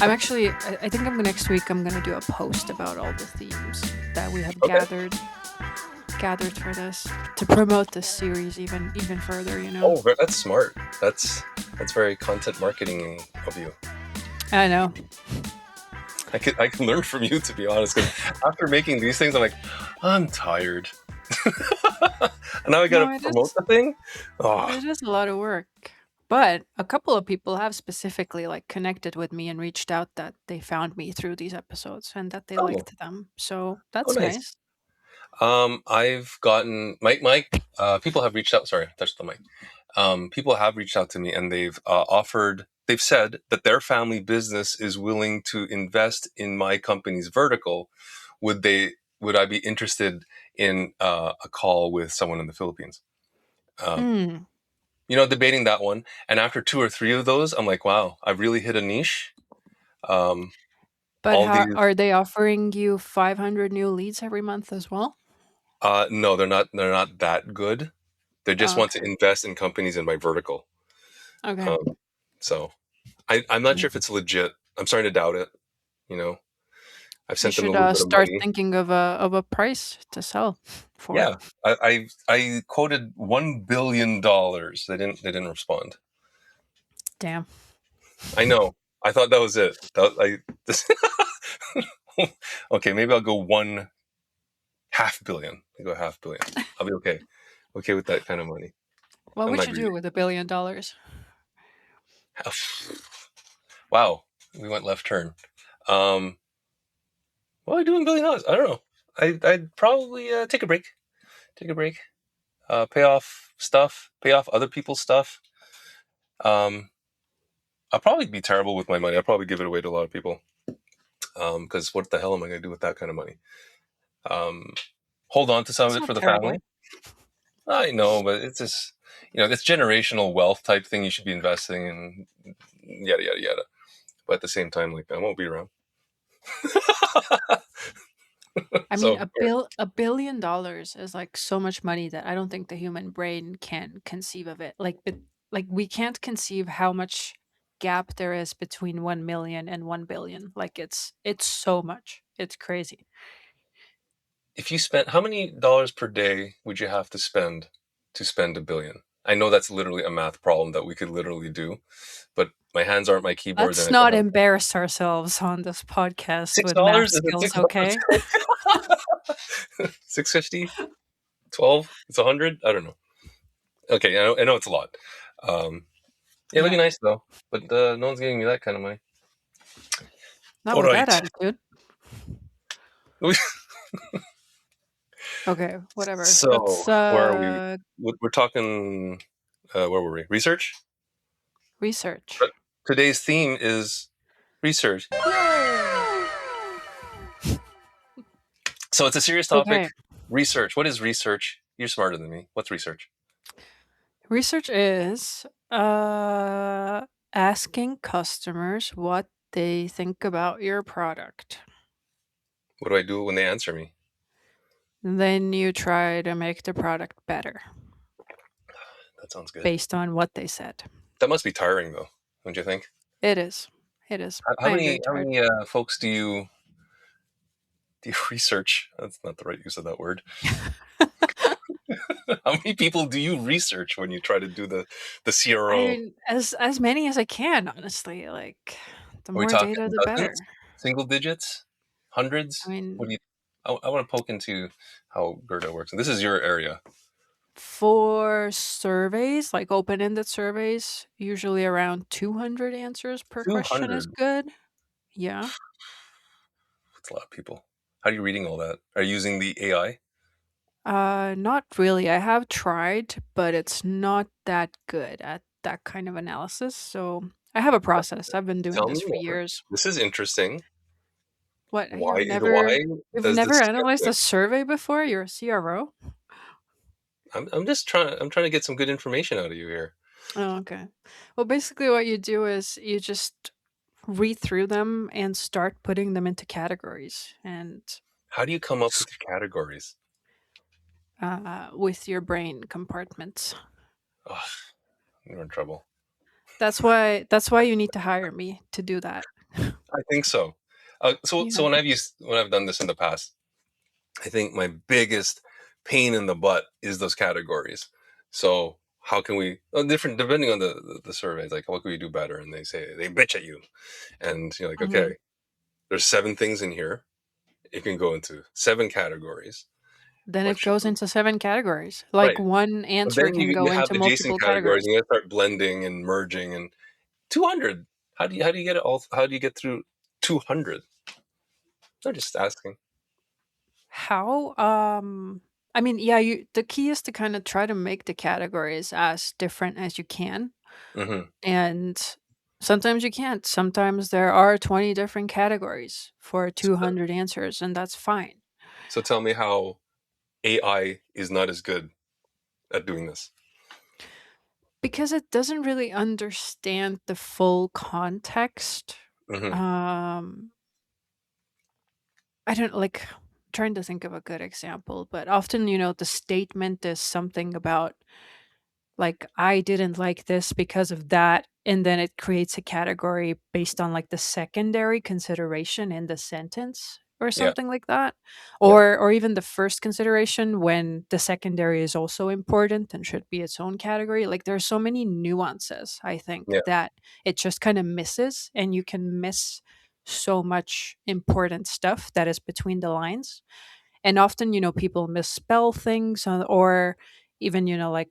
I think next week I'm gonna do a post about all the themes that we have Okay. gathered for this to promote this series even further. Oh, that's smart. That's very content marketing of you. I know. I can learn from you, to be honest. Because after making these things, I'm like, I'm tired. And now I No, gotta promote the thing. Oh, it is a lot of work. But a couple of people have specifically like connected with me and reached out that they found me through these episodes and that they oh, liked them. So oh, that's nice. nice. I've gotten my people have reached out. Sorry, I touched the mic. People have reached out to me and they've offered. They've said that their family business is willing to invest in my company's vertical. Would they? Would I be interested in a call with someone in the Philippines? Um, Hmm. debating that one. And after two or three of those, I'm like, wow, I've really hit a niche. Um, But all how these, are they offering you 500 new leads every month as well? no, they're not. They're not that good. They just Oh, want to okay. invest in companies in my vertical. Okay. Um, so I'm not sure if it's legit. I'm starting to doubt it. You know, I've You sent them a should little bit of start money. thinking of a price to sell for. Yeah, I quoted $1 billion. They didn't respond. Damn. I know. I thought that was it. Okay, maybe I'll go one half billion. I go half billion. I'll be okay. Okay with that kind of money. What I'm would not you greedy. do with $1 billion? Wow, we went left turn. Um, what do I do in $1 billion? I don't know. I'd probably take a break. Take a break. Pay off stuff. Pay off other people's stuff. Um, I'll probably be terrible with my money. I'll probably give it away to a lot of people. Because what the hell am I going to do with that kind of money? Um, hold on to some of It's it not for the terrible. family. I know, but it's just this generational wealth type thing. You should be investing in yada yada yada. But at the same time, like I won't be around. I mean, So $1 billion is like so much money that I don't think the human brain can conceive of it. Like we can't conceive how much gap there is between 1 million and 1 billion. Like it's so much. It's crazy. if you spent how many dollars per day would you have to spend $1 billion? I know that's literally a math problem that we could literally do, but my hands aren't my keyboards and Let's I don't not have embarrass ourselves on this podcast six with math dollars. Is it skills, $6? okay? 650, 12? It's 100. I don't know. Okay, I know it's a lot. Um, yeah, it'd be Yeah. nice though, but no one's giving me that kind of money. Not All with that right. attitude. Okay, whatever. So Let's where are we? We're talking. Where were we? Research. research. But today's theme is research. Yay! So it's a serious topic. Okay. Research. What is research? You're smarter than me. What's research? Research is asking customers what they think about your product. What do I do when they answer me? Then you try to make the product better That sounds good. based on what they said. That must be tiring though, don't you think? It is. It is. How I am very many how tired. many folks do you research? That's not the right use of that word. How many people do you research when you try to do the I CRO? mean, as many as I can, honestly. Like the Are we more talking data, the dozens, better. single digits, I hundreds? What mean, do you? I want to poke into how Gerda works, and this is your area. for surveys, like open-ended surveys, usually around 200 answers per Two question is hundred. good. Yeah. That's a lot of people. How are you reading all that? Are you using the AI? Not really. I have tried, but it's not that good at that kind of analysis. So I have a process. I've been doing Tell this me for more. years. This is interesting. What, Why you've does never this analyzed a skeptic? survey before? You're a CRO? I'm trying to get some good information out of you here. Oh, okay. Well, basically what you do is you just read through them and start putting them into categories and How do you come up with your categories? with your brain compartments. Oh, you're in trouble. That's why you need to hire me to do that. I think so. So Yeah. when I've done this in the past, I think my biggest pain in the butt is those categories. So how can we, different depending on the surveys, like what can we do better? And they say they bitch at you, and you're like, Mhm. okay, there's seven things in here. It can go into seven categories. Then What it should goes we? into 7 categories. Like, Right. one But answer then can you go have into adjacent multiple categories, categories. and you gotta start blending and merging. And 200. How do you get it all? How do you get through 200? I'm just asking. How? I mean, yeah, the key is to kind of try to make the categories as different as you can. Hmm. And sometimes you can't. Sometimes there are 20 different categories for So, 200 answers, and that's fine. so tell me how AI is not as good at doing this. Because it doesn't really understand the full context. Hmm. Um, I don't like trying to think of a good example, but often, the statement is something about like, I didn't like this because of that, and then it creates a category based on like the secondary consideration in the sentence or Yeah, something like that. yeah, Or even the first consideration when the secondary is also important and should be its own category. Like, there's so many nuances, I think, yeah. that it just kind of misses, and you can miss so much important stuff that is between the lines. And often, people misspell things, or even, like,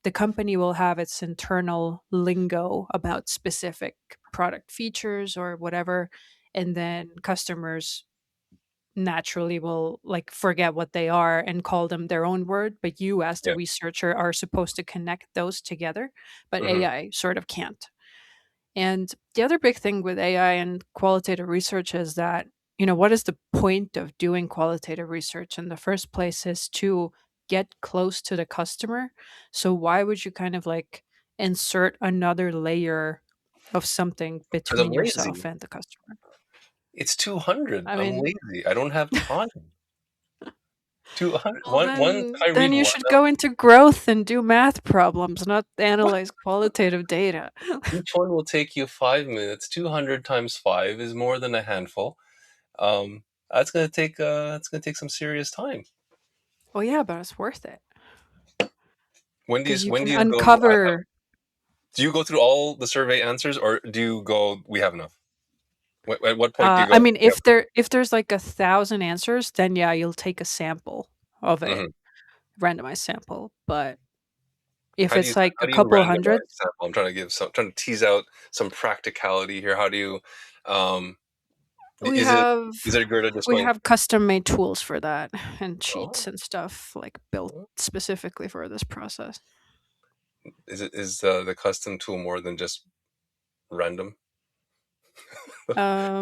the company will have its internal lingo about specific product features or whatever, and then customers naturally will like forget what they are and call them their own word, but you as the Yeah. researcher are supposed to connect those together, but Hmm. AI sort of can't. And the other big thing with AI and qualitative research is that, what is the point of doing qualitative research in the first place is to get close to the customer. So why would you kind of like insert another layer of something Because I'm between yourself lazy. and the customer? It's 200. I I'm mean, lazy. I don't have time. 200. well, One. then I then read you one. should go into growth and do math problems, not What? analyze qualitative data. Each one will take you 5 minutes. 200 times five is more than a handful. That's gonna take. That's gonna take some serious time. Well, yeah, but it's worth it because you When do can you go? uncover. Do you go through all the survey answers, or do you go? We have enough. At what point do you I go? mean, We have if there's like 1,000 answers, then yeah, you'll take a sample of enough. it, Mhm. randomized sample. But if it's like How a do you couple hundred, randomize sample? I'm trying to trying to tease out some practicality here. How do you? Um, we is it have is it good at just we going? have custom made tools for that and cheats Oh, and stuff like built specifically for this process. is the custom tool more than just random?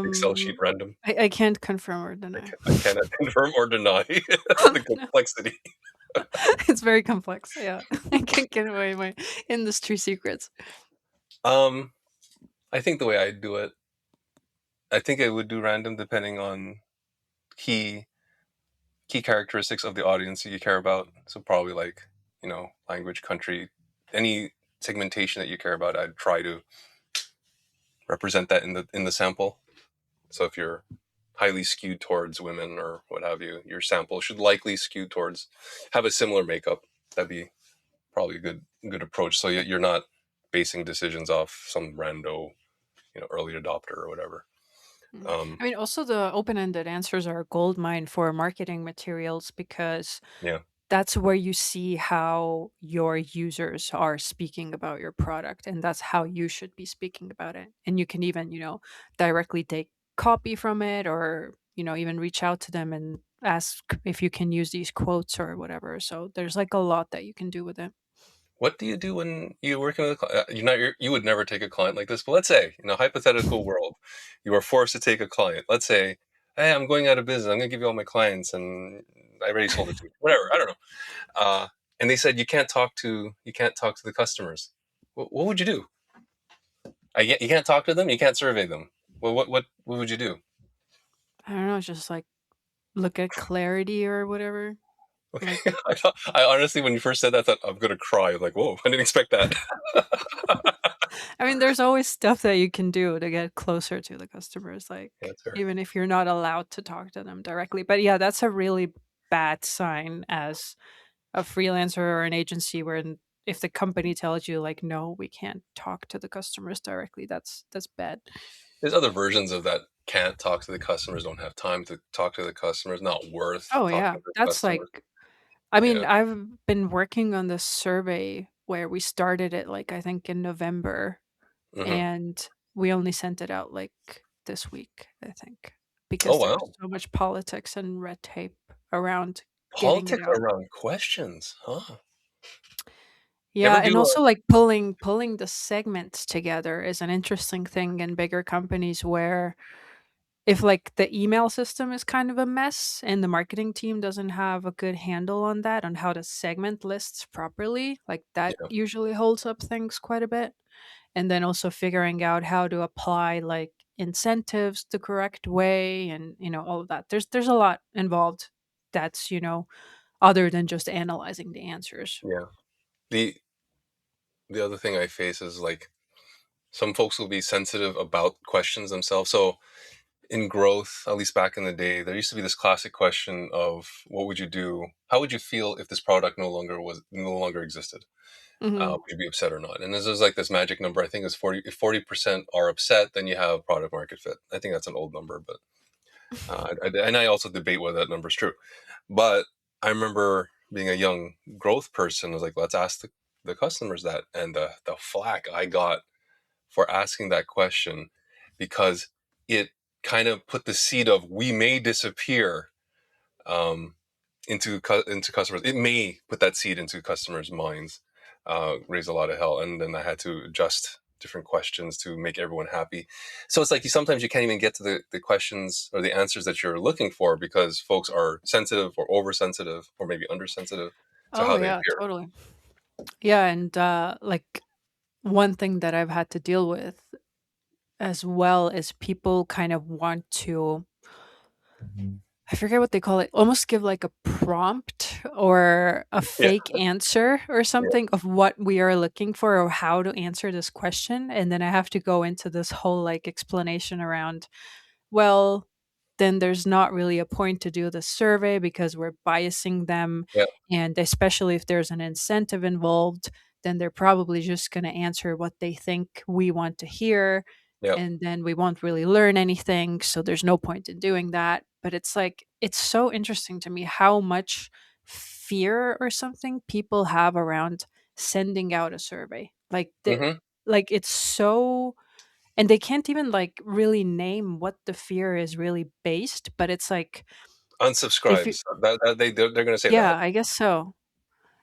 Excel sheet Um, random. I can't confirm or deny. I cannot confirm or deny. That's the complexity. It's very complex. Yeah, I can't give away my industry secrets. Um, I think the way I do it, I think I would do random depending on key key characteristics of the audience that you care about. So probably like language, country, any segmentation that you care about. I'd try to represent that in the sample. So if you're highly skewed towards women or what have you, your sample should likely skew towards have a similar makeup. That'd be probably a good approach. So you're not basing decisions off some rando early adopter or whatever. Mm. Um, I mean, also the open-ended answers are a gold mine for marketing materials because yeah. that's where you see how your users are speaking about your product, and that's how you should be speaking about it. And you can even, directly take copy from it, or, even reach out to them and ask if you can use these quotes or whatever. So there's like a lot that you can do with it. What do you do when you're working with a client? You would never take a client like this, but let's say, in a hypothetical world, you are forced to take a client. Let's say, hey, I'm going out of business. I'm going to give you all my clients, and I already sold it to you. Whatever, I don't know. And they said you can't talk to the customers. What would you do? You can't talk to them. You can't survey them. Well, what would you do? I don't know, just like look at clarity or whatever. Okay, Like, I honestly, when you first said that, I thought I'm going to cry. Like, whoa, I didn't expect that. I mean, there's always stuff that you can do to get closer to the customers, like, Yeah, that's fair. even if you're not allowed to talk to them directly. But yeah, that's a really bad sign as a freelancer or an agency where if the company tells you like, "No, we can't talk to the customers directly," that's bad. There's other versions of that. Can't talk to the customers. Don't have time to talk to the customers. Not worth Oh, talking yeah. to the That's customers. like I mean, Yeah. I've been working on this survey where we started it, like, I think in November, Hmm. and we only sent it out, like, this week, I think, Oh because there was wow. so much politics and red tape around getting it Politics out. around questions, huh? You Yeah, ever and do also, like, pulling the segments together is an interesting thing in bigger companies where if, like, the email system is kind of a mess and the marketing team doesn't have a good handle on that, on how to segment lists properly, like, that yeah, usually holds up things quite a bit. And then also figuring out how to apply, like, incentives the correct way and, all of that. There's a lot involved that's, other than just analyzing the answers. yeah. The other thing I face is like some folks will be sensitive about questions themselves. So in growth, at least back in the day, there used to be this classic question of what would you do? How would you feel if this product no longer existed? Mhm. Would you be upset or not? And there's like this magic number. I think it's 40. If 40% are upset, then you have product market fit. I think that's an old number, but and I also debate whether that number is true. But I remember being a young growth person. I was like, let's ask the customers that, and the flack I got for asking that question because it kind of put the seed of we may disappear um, into customers. It may put that seed into customers' minds, raise a lot of hell, and then I had to adjust different questions to make everyone happy. So it's like sometimes you can't even get to the questions or the answers that you're looking for because folks are sensitive or oversensitive or maybe undersensitive to Oh, how they yeah, appear. totally. Yeah, and, like, one thing that I've had to deal with as well is people kind of want to I forget what they call it, almost give like a prompt or a Yeah, fake answer or yeah, something of what we are looking for or how to answer this question. And then I have to go into this whole like explanation around, well, then there's not really a point to do the survey because we're biasing them. yeah, And especially if there's an incentive involved, then they're probably just going to answer what they think we want to hear. yeah. And then we won't really learn anything. So there's no point in doing that. But it's like, it's so interesting to me how much fear or something people have around sending out a survey. Hmm. Like it's so and they can't even like really name what the fear is really based, but it's like if you Unsubscribes. They're going to say yeah, that. I guess so.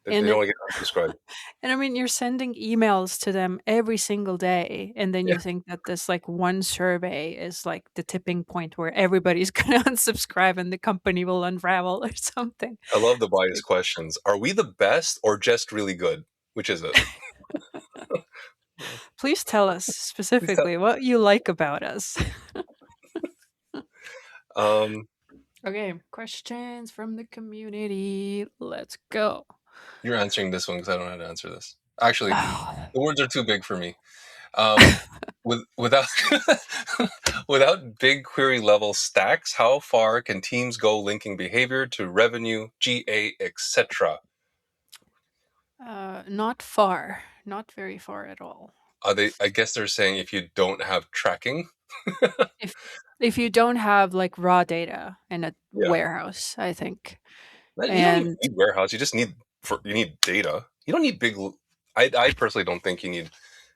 They And don't it want to get unsubscribed. and I mean you're sending emails to them every single day and then Yeah. you think that this like one survey is like the tipping point where everybody's going to unsubscribe and the company will unravel or something. I love the bias Like, questions. Are we the best or just really good? Which is it? please tell us Please tell. specifically what you like about us. Um, Okay, questions from the community. Let's go. you're answering this one because I don't know how to answer this. Actually, Oh. the words are too big for me. Um, without without big query level stacks, how far can teams go linking behavior to revenue, GA, etc.? Not far. Not very far at all. Are they? I guess they're saying if you don't have tracking. If if you don't have like raw data in a Yeah, warehouse, I think. you don't even And need warehouse. You just need you need data. You don't need big. I personally don't think you need.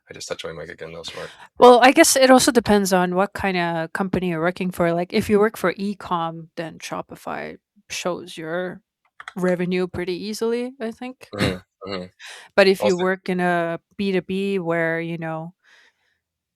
I just touched my mic again. No smart. well, I guess it also depends on what kind of company you're working for. Like if you work for e-com, then Shopify shows your revenue pretty easily, I think. Hmm. Hmm. But if you Also, work in a B2B where,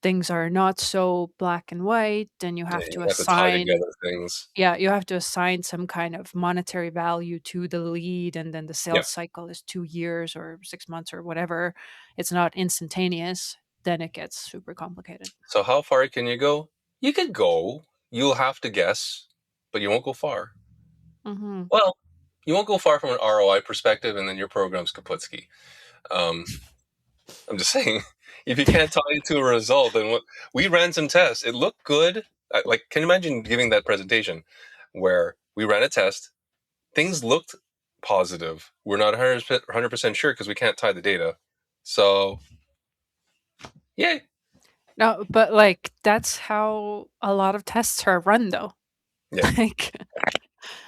things are not so black and white, then you yeah, have you to have to tie assign together things. yeah, you have to assign some kind of monetary value to the lead, and then the Yeah. sales cycle is 2 years or 6 months or whatever. It's not instantaneous, then it gets super complicated. So how far can you go? You could go. You'll have to guess, but you won't go far. Mhm. Well, you won't go far from an ROI perspective, and then your program's kaputski. Um, I'm just saying. If you can't tie it to a result, then what? We ran some tests. It looked good. Like, can you imagine giving that presentation where we ran a test? Things looked positive. We're not 100% sure because we can't tie the data. So, yay. No, but like that's how a lot of tests are run though. Yeah. Like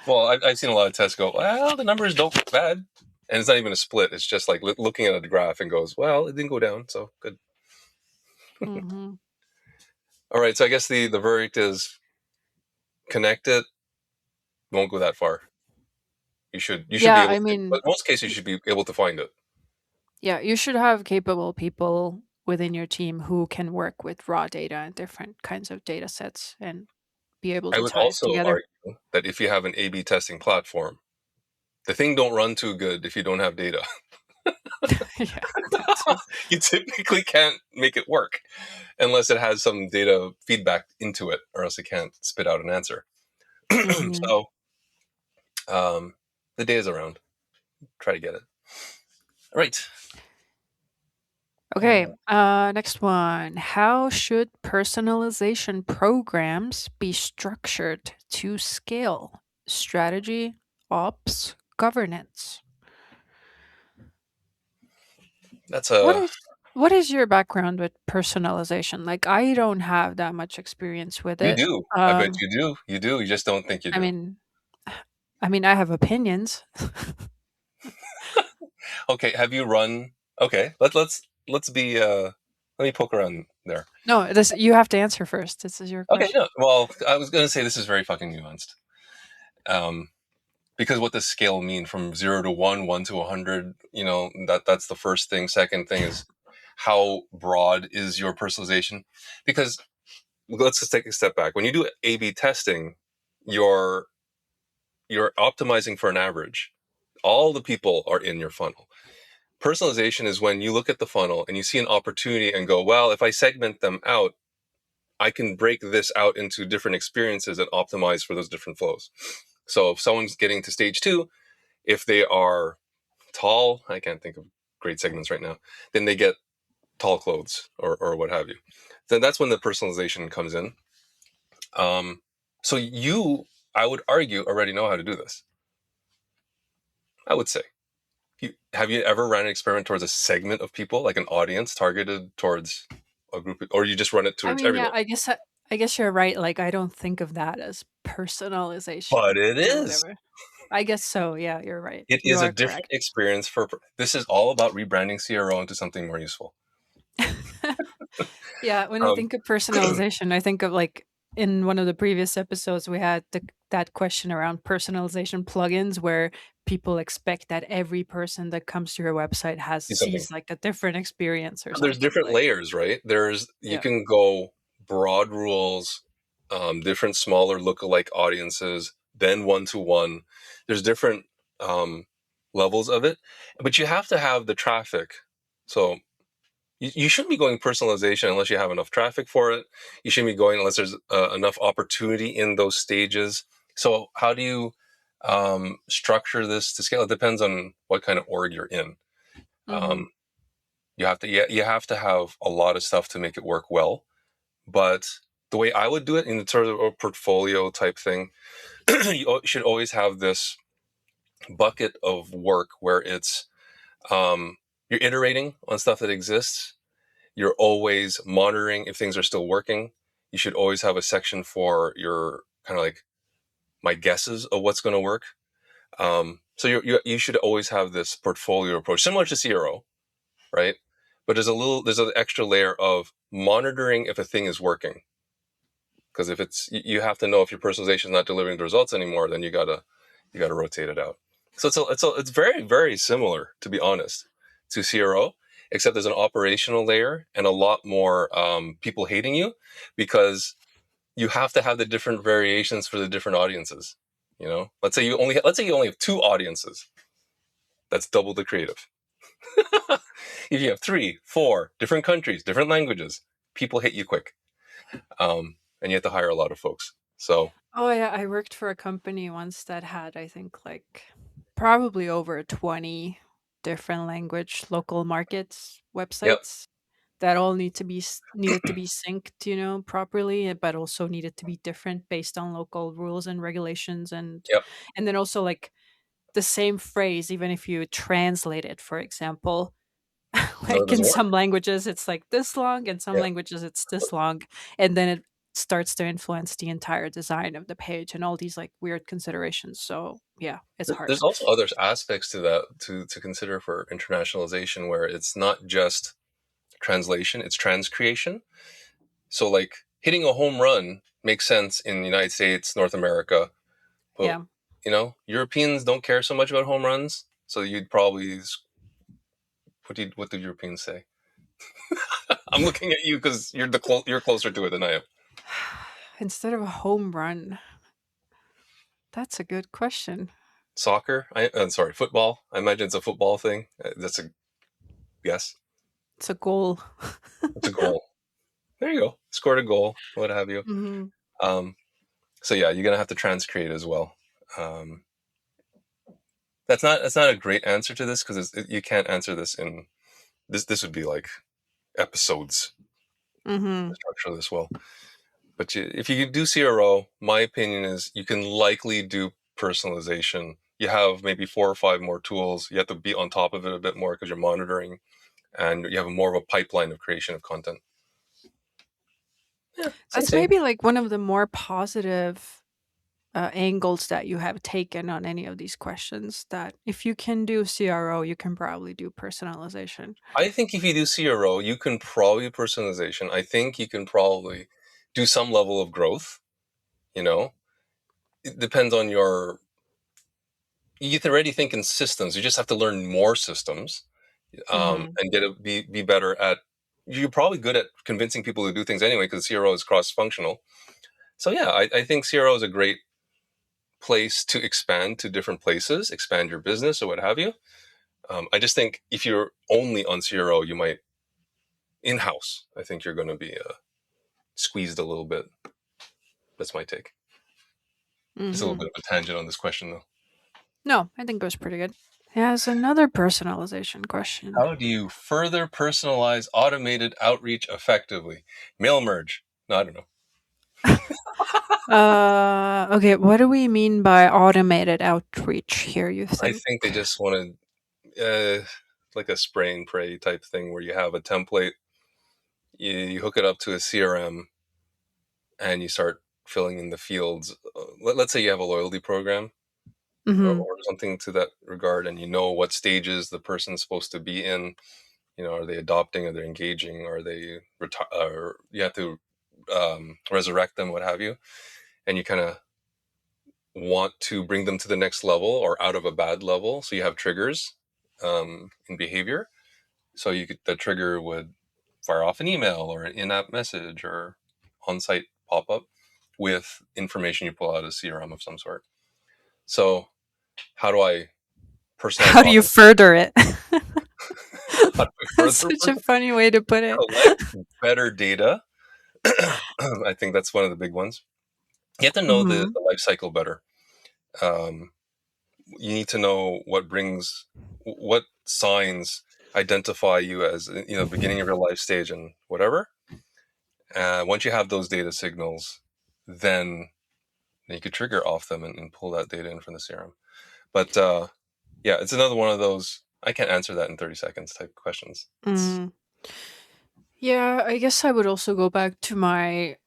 Well, I've seen a lot of tests go, well, the numbers don't look bad. And it's not even a split. It's just like looking at a graph and goes, well, it didn't go down. So good. mhm. All right. So I guess the verdict is connect it, won't go that far. You should be Yeah, able I to, but mean, in most cases you y- should be able to find it. yeah, you should have capable people within your team who can work with raw data and different kinds of data sets and be able I to would tie it also together. argue that if you have an A/B testing platform, the thing don't run too good if you don't have data. Yeah, that too. You typically can't make it work unless it has some data feedback into it, or else it can't spit out an answer. Mhm. So um, the data's around. Try to get it. All right. Okay, next one. How should personalization programs be structured to scale? Strategy, ops, governance. That's What a is what is your background with personalization? Like I don't have that much experience with You it. do. I bet Um you do. You do. You just don't think you I do. mean I have opinions. Okay. Have you run? Okay. Let's be. Let me poke around there. No, this you have to answer first. This is your Okay. question. No. Well, I was going to say this is very fucking nuanced. Um, because what does scale mean from 0 to 1, 1 to 100? That's the first thing. Second thing is how broad is your personalization? Because let's just take a step back. When you do A/B testing, you're you're optimizing for an average. All the people are in your funnel. Personalization is when you look at the funnel and you see an opportunity and go, well, if I segment them out, I can break this out into different experiences and optimize for those different flows. So if someone's getting to stage 2, if they are tall, I can't think of great segments right now, then they get tall clothes or what have you. Then that's when the personalization comes in. Um, so you, I would argue, already know how to do this. I would say. Have you ever ran an experiment towards a segment of people, like an audience targeted towards a group, or you just run it I towards mean, yeah, everyone? I guess you're right. Like I don't think of that as personalization But it or is. whatever. I guess so. Yeah, you're right. It You is a are different correct. experience for. This is all about rebranding CRO into something more useful. Yeah, when I Um, think of personalization, I think of like in one of the previous episodes we had that question around personalization plugins where people expect that every person that comes to your website has see something. sees like a different experience or There's something different like layers, right? You yeah. can go broad rules, different smaller lookalike audiences, then 1 to 1. There's different um, levels of it, but you have to have the traffic. So you shouldn't be going personalization unless you have enough traffic for it. You shouldn't be going unless there's enough opportunity in those stages. So how do you structure this to scale? It depends on what kind of org you're in. Mhm. Um, you have to have a lot of stuff to make it work well. But the way I would do it in sort of a portfolio type thing, you should always have this bucket of work where it's you're iterating on stuff that exists. You're always monitoring if things are still working. You should always have a section for your kind of like my guesses of what's going to work. So you should always have this portfolio approach, similar to CRO, right? But there's an extra layer of monitoring if a thing is working. Because if you have to know if your personalization is not delivering the results anymore, then you gotta rotate it out. So it's very very similar, to be honest, to CRO, except there's an operational layer and a lot more people hating you because you have to have the different variations for the different audiences. Let's say you only have 2 audiences. That's double the creative. If you have 3, 4 different countries, different languages, people hate you quick, and you have to hire a lot of folks. So, Oh yeah, I worked for a company once that had I think like probably over 20 different language local markets yep. websites. that all needed to be synced, properly, but also needed to be different based on local rules and regulations, Yep, and then also like the same phrase, even if you translate it, for example, no, it like in doesn't work. some languages it's like this long, in some Yeah. languages it's this long, and then it starts to influence the entire design of the page and all these like weird considerations. So yeah, it's hard. There's also other aspects to that to consider for internationalization, where it's not just translation, it's transcreation. So like hitting a home run makes sense in the United States, North America, but Yeah. Europeans don't care so much about home runs. So you'd probably what do Europeans say? I'm looking at you because you're closer to it than I am. Instead of a home run, that's a good question. Soccer? I'm sorry, football. I imagine it's a football thing. That's a guess. It's a goal. It's a goal. There you go. Scored a goal, what have you. Hmm. Um, so yeah, you're gonna have to transcreate as well. Um, that's not a great answer to this because you can't answer this in this. This would be like episodes to Hmm. structure this well. But if you do CRO, my opinion is you can likely do personalization. You have maybe 4 or 5 more tools. You have to be on top of it a bit more because you're monitoring, and you have more of a pipeline of creation of content. Yeah, same, That's same. maybe like one of the more positive angles that you have taken on any of these questions, that if you can do CRO, you can probably do personalization. I think if you do CRO, you can probably do personalization. I think you can probably do some level of growth. You know, it depends on your. You can already think in systems. You just have to learn more systems, Hmm. and be better at. You're probably good at convincing people to do things anyway because CRO is cross functional. So yeah, I think CRO is a great place to expand to different places, expand your business or what have you. I just think if you're only on CRO, you might in house. I think you're going to be squeezed a little bit. That's my take. Just a little Hmm. bit of a tangent on this question, though. No, I think it was pretty good. Has another personalization question. How do you further personalize automated outreach effectively? Mail merge. No, I don't know. Okay, what do we mean by automated outreach here, you I think? think they just want to, like a spray and pray type thing where you have a template, you hook it up to a CRM, and you start filling in the fields. Let's say you have a loyalty program Hmm. or something to that regard, and you know what stages the person's supposed to be in. Are they adopting? Are they engaging? Are they retire? You have to resurrect them, what have you, and you kind of want to bring them to the next level or out of a bad level. So you have triggers in behavior. So the trigger would fire off an email or an in-app message or on-site pop-up with information you pull out of CRM of some sort. So how do I personalize How do you auto? further it? How do I That's further such a funny way to put it. collect better data? I think that's one of the big ones. You have to know Hmm. the life cycle better. Um, you need to know what signs identify you as beginning of your life stage and whatever. Once you have those data signals, then you could trigger off them and pull that data in from the serum. But yeah, it's another one of those I can't answer that in 30 seconds type questions. It's Mm. Yeah, I guess I would also go back to my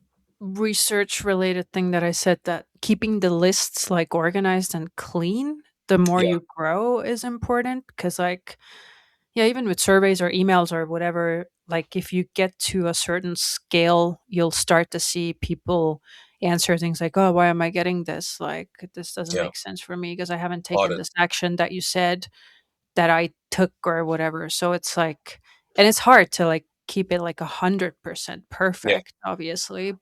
research related thing that I said, that keeping the lists like organized and clean the more yeah, you grow is important, because like, yeah, even with surveys or emails or whatever, like if you get to a certain scale, you'll start to see people answer things like, "Oh, why am I getting this? Like, this doesn't yeah, make sense for me because I haven't taken audit, this action that you said that I took," or whatever. So it's like, and it's hard to like keep it like 100% yeah. perfect, obviously,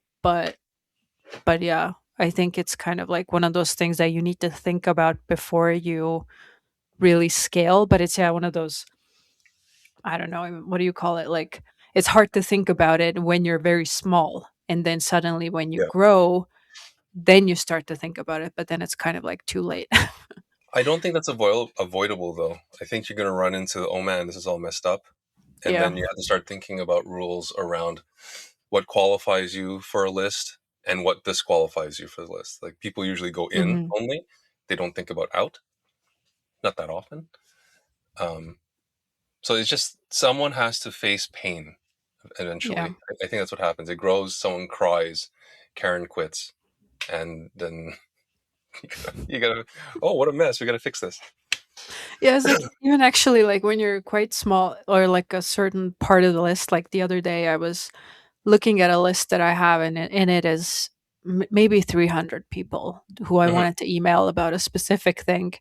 but yeah, I think it's kind of like one of those things that you need to think about before you really scale. But it's, yeah, one of those, I don't know, what do you call it? Like, it's hard to think about it when you're very small. And then suddenly when you Yeah. grow, then you start to think about it, but then it's kind of like too late. I don't think that's avoidable though. I think you're going to run into, oh man, this is all messed up. and Yeah. then you have to start thinking about rules around what qualifies you for a list and what disqualifies you for the list. Like people usually go in Hmm. only; they don't think about out. Not that often. Um, so it's just someone has to face pain Yeah. eventually. I think that's what happens. It grows. Someone cries. Karen quits, and then you gotta. Oh, what a mess! We gotta fix this. Yeah, it's like even actually like when you're quite small or like a certain part of the list. Like the other day, I was looking at a list that I have, and it is maybe 300 people who I Mhm. wanted to email about a specific thing.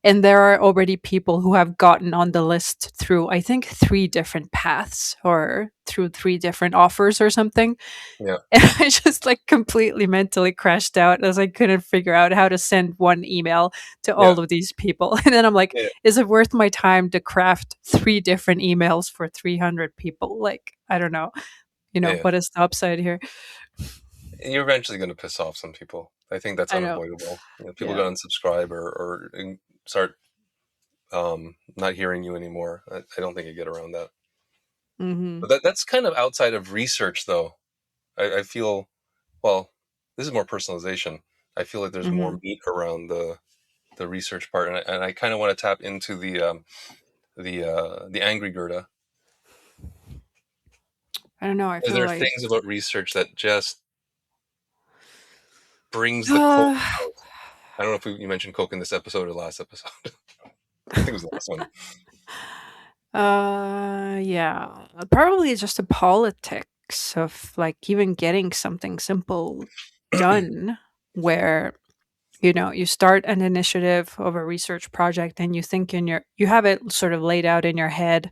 And there are already people who have gotten on the list through, I think, three different paths or through three different offers or something. Yeah, And I just like completely mentally crashed out as I couldn't figure out how to send one email to yeah, all of these people. And then I'm like, yeah, is it worth my time to craft three different emails for 300 people? Like, I don't know. yeah. What is the upside here? You're eventually going to piss off some people. I think that's I know. unavoidable. People Yeah. going to unsubscribe or start not hearing you anymore. I don't think you get around that. Hmm. But that's kind of outside of research, though. I feel well. This is more personalization. I feel like there's more Hmm. meat around the research part, and I kind of want to tap into the angry Gerda. I don't know. I Is feel there like, things about research that just brings the Coke uh, out? I don't know if you mentioned Coke in this episode or last episode. I think it was the last one. yeah, probably just the politics of like even getting something simple done where you start an initiative of a research project and you think you have it sort of laid out in your head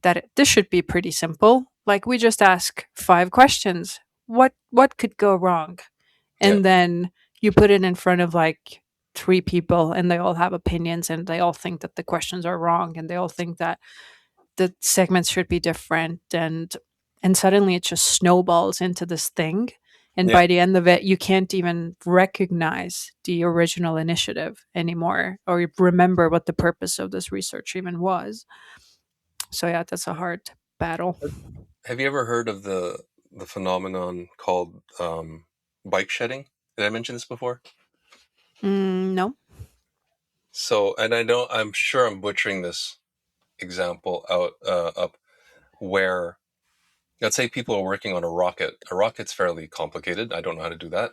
that this should be pretty simple. Like we just ask 5 questions. What could go wrong? Yeah, And then you put it in front of like three people and they all have opinions and they all think that the questions are wrong and they all think that the segments should be different, and suddenly it just snowballs into this thing, and yeah. by the end of it you can't even recognize the original initiative anymore or you remember what the purpose of this research even was. So yeah, that's a hard battle. Have you ever heard of the phenomenon called bike shedding? Did I mention this before? No. So, and I'm sure I'm butchering this example out up where let's say people are working on a rocket. A rocket's fairly complicated. I don't know how to do that,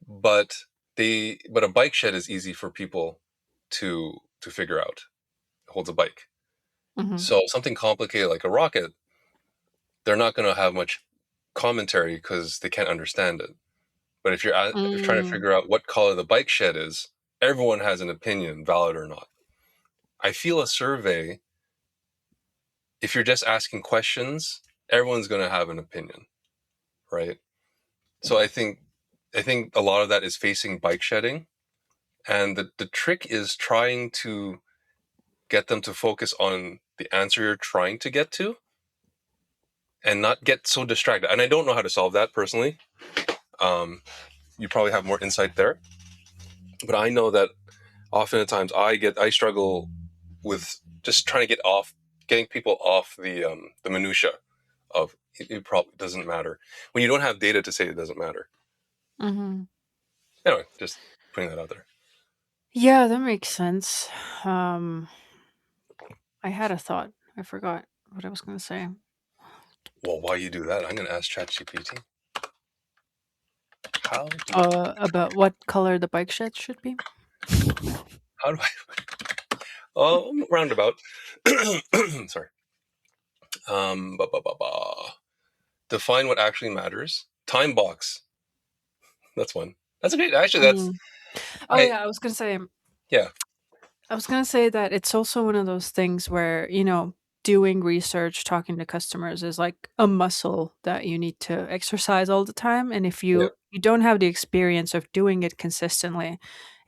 but but a bike shed is easy for people to figure out. It holds a bike. Hmm. So something complicated like a rocket, they're not going to have much commentary because they can't understand it. But if you're trying to Mm. figure out what color the bike shed is, everyone has an opinion, valid or not. I feel a survey, if you're just asking questions, everyone's going to have an opinion, right? So I think a lot of that is facing bike shedding, and the trick is trying to get them to focus on the answer you're trying to get to and not get so distracted. And I don't know how to solve that personally. Um, you probably have more insight there, but I know that often at times I struggle with just trying to getting people off the minutia of it probably doesn't matter when you don't have data to say it doesn't matter. Hmm. Anyway, just putting that out there. Yeah, that makes sense. um I had a thought. I forgot what I was going to say. Well, why you do that? I'm going to ask ChatGPT. How do About what color the bike shed should be. how do I? Roundabout. Sorry. Define what actually matters. Time box. That's one. That's a great. Actually, that's Mm. Oh I. yeah, Yeah. I was going to say that it's also one of those things where, doing research, talking to customers is like a muscle that you need to exercise all the time. And if Yeah. you don't have the experience of doing it consistently,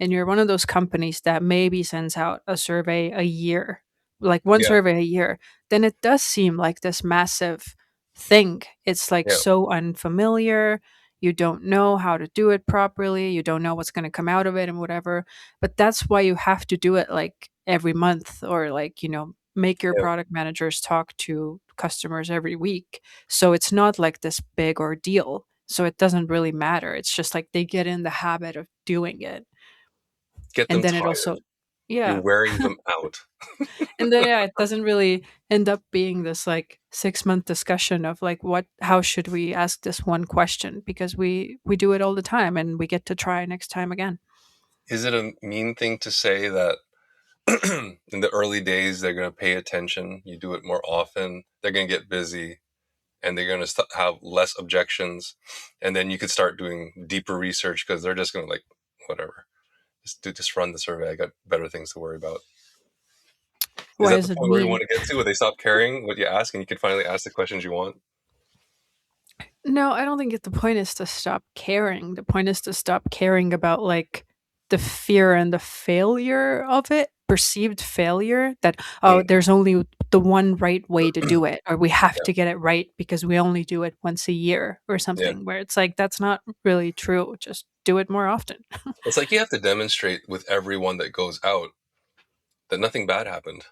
and you're one of those companies that maybe sends out a survey a year, like one Yeah. survey a year, then it does seem like this massive thing. It's like Yeah. so unfamiliar. You don't know how to do it properly. You don't know what's going to come out of it and whatever, but that's why you have to do it like every month or like make your Yeah. product managers talk to customers every week. So it's not like this big ordeal. So it doesn't really matter. It's just like they get in the habit of doing it. Get And them then it tired. also, You're yeah. wearing them out. And then, yeah, it doesn't really end up being this like 6-month discussion of like how should we ask this one question, because we do it all the time and we get to try next time again. Is it a mean thing to say that in the early days they're going to pay attention? You do it more often, they're going to get busy, and they're going to have less objections, and then you could start doing deeper research because they're just going to like whatever, just run the survey. I got better things to worry about. Is Why that the is it point where you mean? want to get to, where they stop caring what you ask and you can finally ask the questions you want? No, I don't think the point is to stop caring. The point is to stop caring about like the fear and the failure of it, perceived failure that, oh, Mm. there's only the one right way to do it, or we have Yeah, to get it right because we only do it once a year or yeah. something, where it's like that's not really true. Just do it more often. It's like you have to demonstrate with everyone that goes out that nothing bad happened.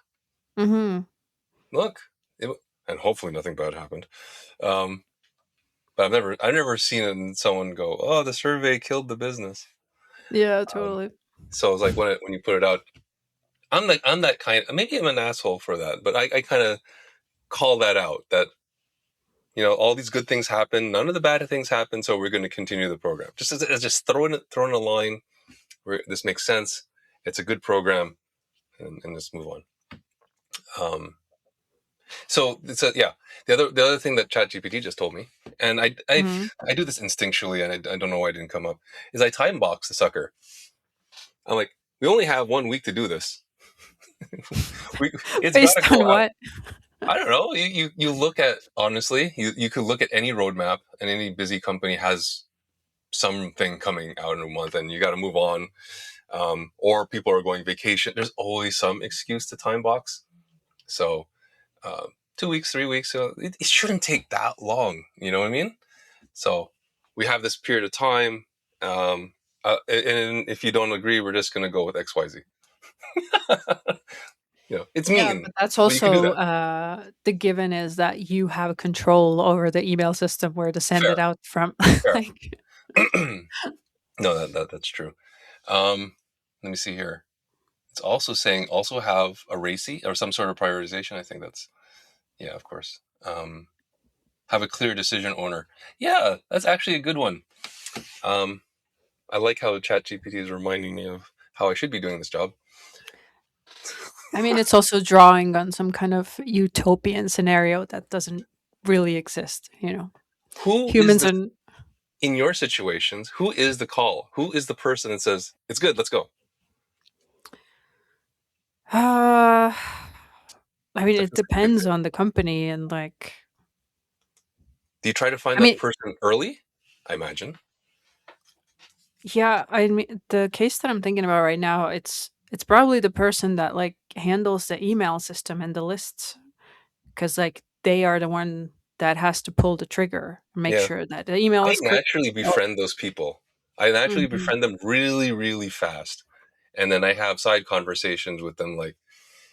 Mhm. Look, it, and hopefully nothing bad happened. Um, but I've never seen someone go, "Oh, the survey killed the business." Yeah, Um, totally. so it's like when you put it out, I'm that kind. Maybe I'm an asshole for that, but I kind of call that out. That all these good things happen, none of the bad things happen, so we're going to continue the program. Just as just throwing a line where this makes sense. It's a good program, and just move on. Um, so yeah. The other thing that ChatGPT just told me, and Mhm. I do this instinctually, and I don't know why it didn't come up, is I time box the sucker. I'm like, we only have 1 week to do this. we It's got to Based go on out. what? I don't know. You look at, honestly, you could look at any roadmap, and any busy company has something coming out in a month, and you got to move on. Or people are going vacation. There's always some excuse to time box. So 2 weeks, 3 weeks, it shouldn't take that long. You know what I mean? So we have this period of time. Um, and if you don't agree, we're just going to go with XYZ. It's Yeah, mean, but that's but you can do also that. the given is that you have control over the email system where to send Fair, it out from. fair. Like, No, that's true. Um, Let me see here. It's also saying also have a RACI or some sort of prioritization. I think that's, yeah, of course. Have a clear decision owner. Yeah, that's actually a good one. Um, I like how ChatGPT is reminding me of how I should be doing this job. I mean, it's also drawing on some kind of utopian scenario that doesn't really exist. Who is Humans the and In your situations? Who is the call? Who is the person that says it's good? Let's go. uh, I mean, That it feels like a good depends fit. on the company and like. Do you try to find I that mean, person early? I imagine. yeah, I mean, the case that I'm thinking about right now, it's probably the person that like handles the email system and the lists, because like they are the one that has to pull the trigger, make Yeah. sure that the email I is clear. naturally befriend those people. I naturally Mhm, befriend them really, really fast. And then I have side conversations with them like,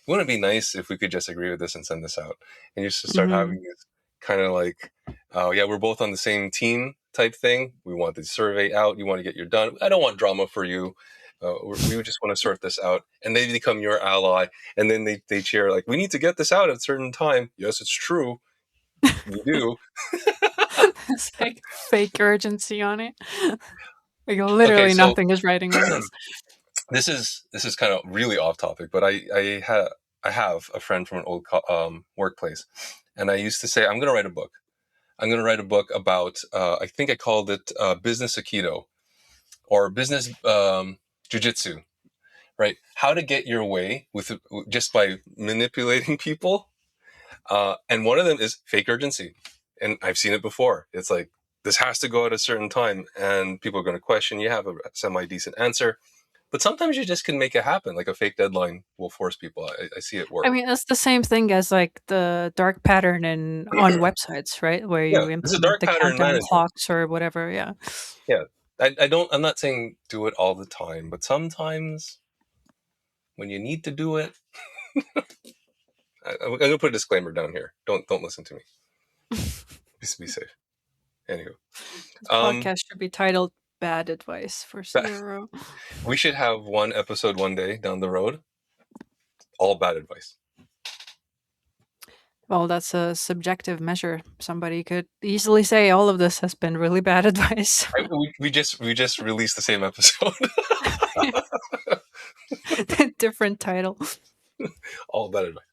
wouldn't it be nice if we could just agree with this and send this out? And you just start mhm. having this kind of like, oh, yeah, we're both on the same team type thing. We want the survey out. You want to get your done. I don't want drama for you. We just want to sort this out. And they become your ally. And then they cheer, like, we need to get this out at a certain time. Yes, it's true. We do. It's like fake urgency on it. Like Okay, literally so nothing is writing on this. this is kind of really off topic, but I have a friend from an old workplace, and I used to say I'm going to write a book. I'm going to write a book about I think I called it business aikido or business jiu-jitsu, right? How to get your way with just by manipulating people. And one of them is fake urgency, and I've seen it before. It's like this has to go at a certain time, and people are going to question. You have a semi decent answer, but sometimes you just can make it happen. Like a fake deadline will force people. I see it I work. mean, that's the same thing as like the dark pattern in on websites, right? Where Yeah, you there's a implement dark the pattern countdown management. clocks or whatever. Yeah. Yeah, I don't. I'm not saying do it all the time, but sometimes when you need to do it, I'm gonna put a disclaimer down here. Don't listen to me. Just be safe. Anywho, This um, podcast should be titled "Bad Advice for CRO." we should have one episode one day down the road, all bad advice. Well, that's a subjective measure. Somebody could easily say all of this has been really bad advice. We just released the same episode, Different title. all bad advice.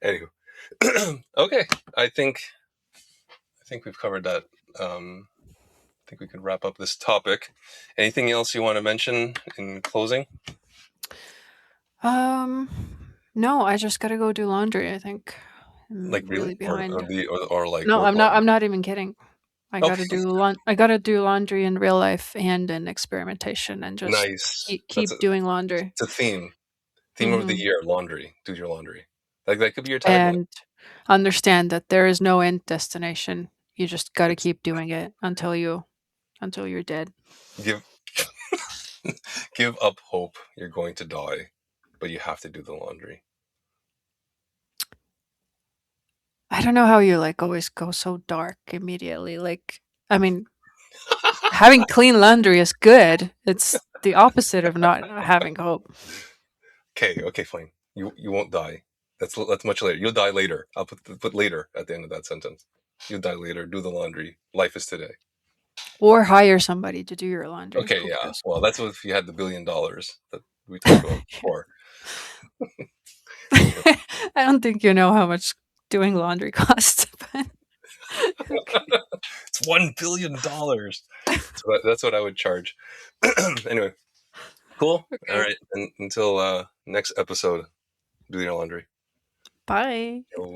Anywho, okay, I think I think we've covered that. I think we could wrap up this topic. Anything else you want to mention in closing? Um, no, I just gotta go do laundry. I think Like I'm really, really behind. or like No, work I'm not. on? I'm not even kidding. Okay, I gotta do laundry in real life and in experimentation, and just nice. keep doing laundry. It's a theme of the Hmm. year: laundry. Do your laundry. Like that could be your tagline. And understand that there is no end destination. You just gotta It's keep doing it until you're dead. give give up hope. You're going to die, but you have to do the laundry. I don't know how you like always go so dark immediately. Like, I mean, having clean laundry is good. It's the opposite of not having hope. Okay, fine. You won't die. That's much later. You'll die later. I'll put later at the end of that sentence. You'll die later. Do the laundry. Life is today. Or hire somebody to do your laundry. Okay, Who yeah. cares? Well, that's what if you had the $1 billion that we talked about before. Anywho, I don't think you know how much doing laundry costs. But okay. it's $1 billion. So that's what I would charge. Anyway, cool. All Okay. right. And until next episode, do your laundry. Bye. Yo.